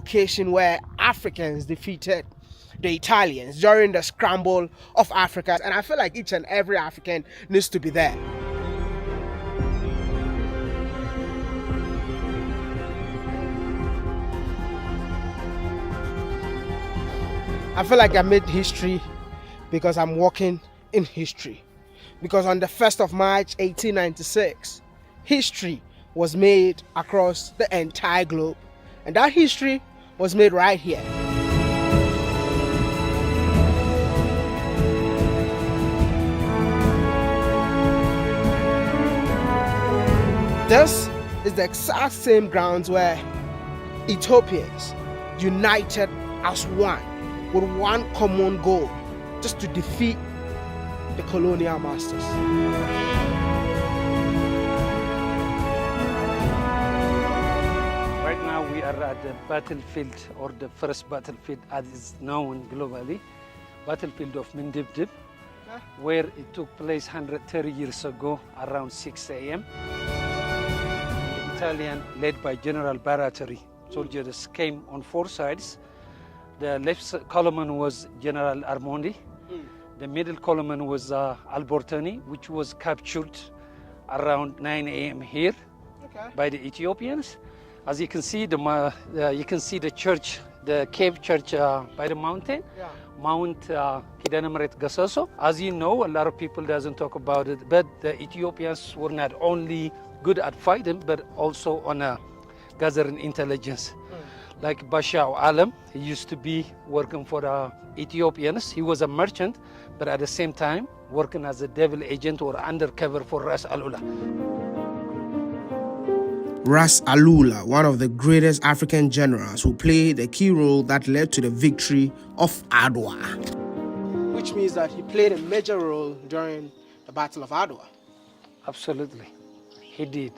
location where Africans defeated the Italians during the scramble of Africa, and I feel like each and every African needs to be there. I feel like I made history because I'm walking in history. Because on the 1st of March 1896, history was made across the entire globe. And that history was made right here. This is the exact same grounds where Ethiopians united as one, with one common goal, just to defeat the colonial masters. Right now we are at the battlefield, or the first battlefield as is known globally, battlefield of Mindibdib, where it took place 130 years ago around 6 a.m. The Italian, led by General Baratieri, soldiers came on 4 sides. The left column was General Armondi. The middle column was Albertini, which was captured around 9 a.m. here by the Ethiopians. As you can see, you can see the church, the cave church by the mountain, Mount Kidanamret Gasaso. As you know, a lot of people doesn't talk about it, but the Ethiopians were not only good at fighting, but also on gathering intelligence. Like Bashar Alam, he used to be working for the Ethiopians. He was a merchant, but at the same time, working as a devil agent or undercover for Ras Alula. Ras Alula, one of the greatest African generals who played a key role that led to the victory of Adwa. Which means that he played a major role during the Battle of Adwa. Absolutely, he did.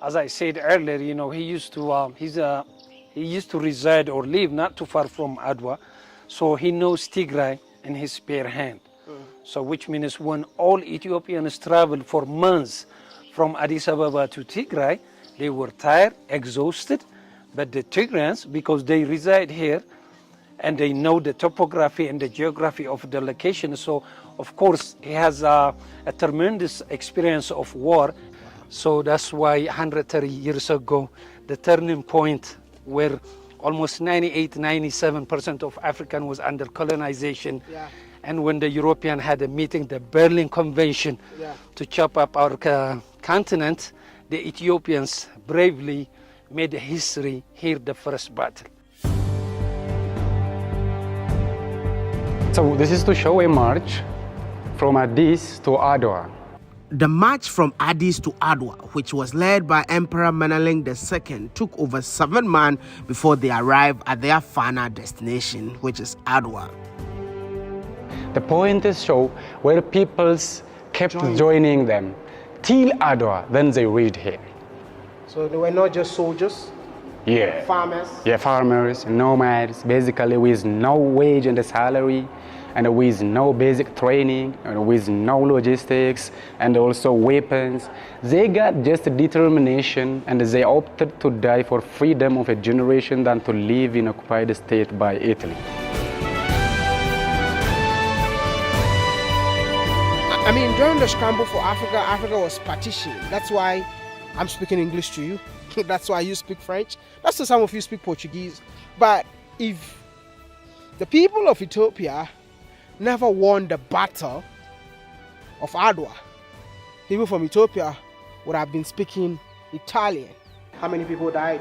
As I said earlier, you know, he used to reside or live not too far from Adwa, so he knows Tigray in his bare hand. So which means when all Ethiopians traveled for months from Addis Ababa to Tigray, they were tired, exhausted, but the Tigrayans, because they reside here and they know the topography and the geography of the location, so of course he has a tremendous experience of war. So that's why 130 years ago, the turning point where almost 98-97% of African was under colonization. And when the European had a meeting, the Berlin Convention, to chop up our continent, the Ethiopians bravely made history here, the first battle. So this is to show a march from Addis to Adwa. The march from Addis to Adwa, which was led by Emperor Menelik II, took over 7 months before they arrived at their final destination, which is Adwa. The point is show where peoples kept joining them till Adwa, then they reached here. So they were not just soldiers? Yeah. Farmers? Yeah, farmers, nomads, basically with no wage and salary, and with no basic training, and with no logistics, and also weapons. They got just determination, and they opted to die for freedom of a generation than to live in occupied state by Italy. I mean, during the scramble for Africa, Africa was partitioned. That's why I'm speaking English to you. That's why you speak French. That's why some of you speak Portuguese. But if the people of Ethiopia never won the battle of Adwa, people from Ethiopia would have been speaking Italian. How many people died?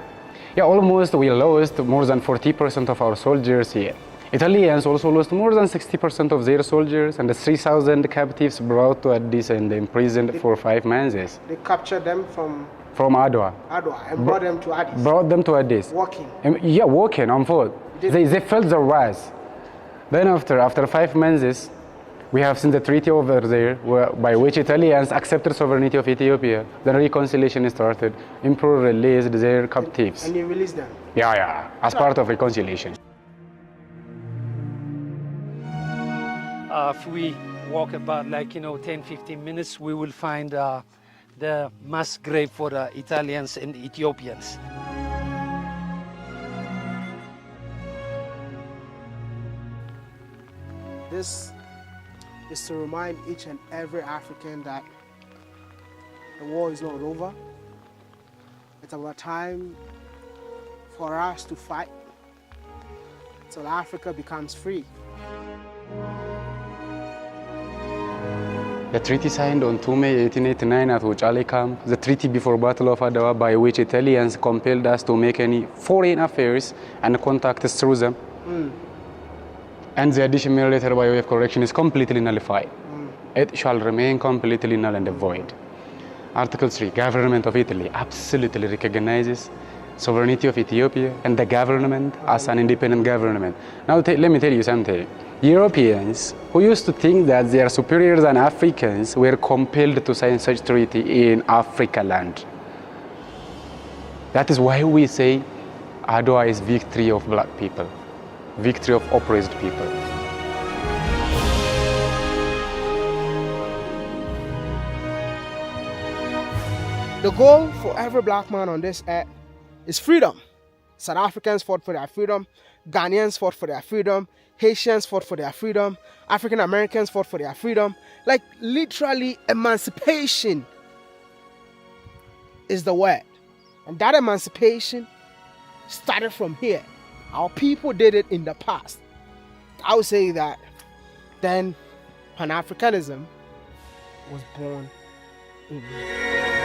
Yeah, almost we lost more than 40% of our soldiers here. Italians also lost more than 60% of their soldiers, and the 3,000 captives brought to Addis and imprisoned for 5 months. They captured them from Adwa. Adwa and brought them to Addis. Brought them to Addis. Walking. Yeah, walking on foot. They felt the wrath. Then after 5 months, we have seen the treaty over there, by which Italians accepted sovereignty of Ethiopia. Then reconciliation started. Emperor released their captives. And you released them? Yeah, as part of reconciliation. If we walk about 10-15 minutes, we will find the mass grave for the Italians and Ethiopians. this is to remind each and every African that the war is not over. It's about time for us to fight till Africa becomes free. The treaty signed on 2 May 1889 at Wuchale camp, the treaty before Battle of Adwa, by which Italians compelled us to make any foreign affairs and contacts through them. And the additional letter by way of correction is completely nullified. It shall remain completely null and void. Article 3, Government of Italy absolutely recognizes sovereignty of Ethiopia and the government as an independent government. Now let me tell you something. Europeans who used to think that they are superior than Africans were compelled to sign such treaty in Africa land. That is why we say Adwa is victory of black people, victory of oppressed people. The goal for every black man on this earth is freedom. South Africans fought for their freedom, Ghanaians fought for their freedom, Haitians fought for their freedom, African Americans fought for their freedom. Like literally, emancipation is the word. And that emancipation started from here. Our people did it in the past. I would say that then Pan-Africanism was born in here.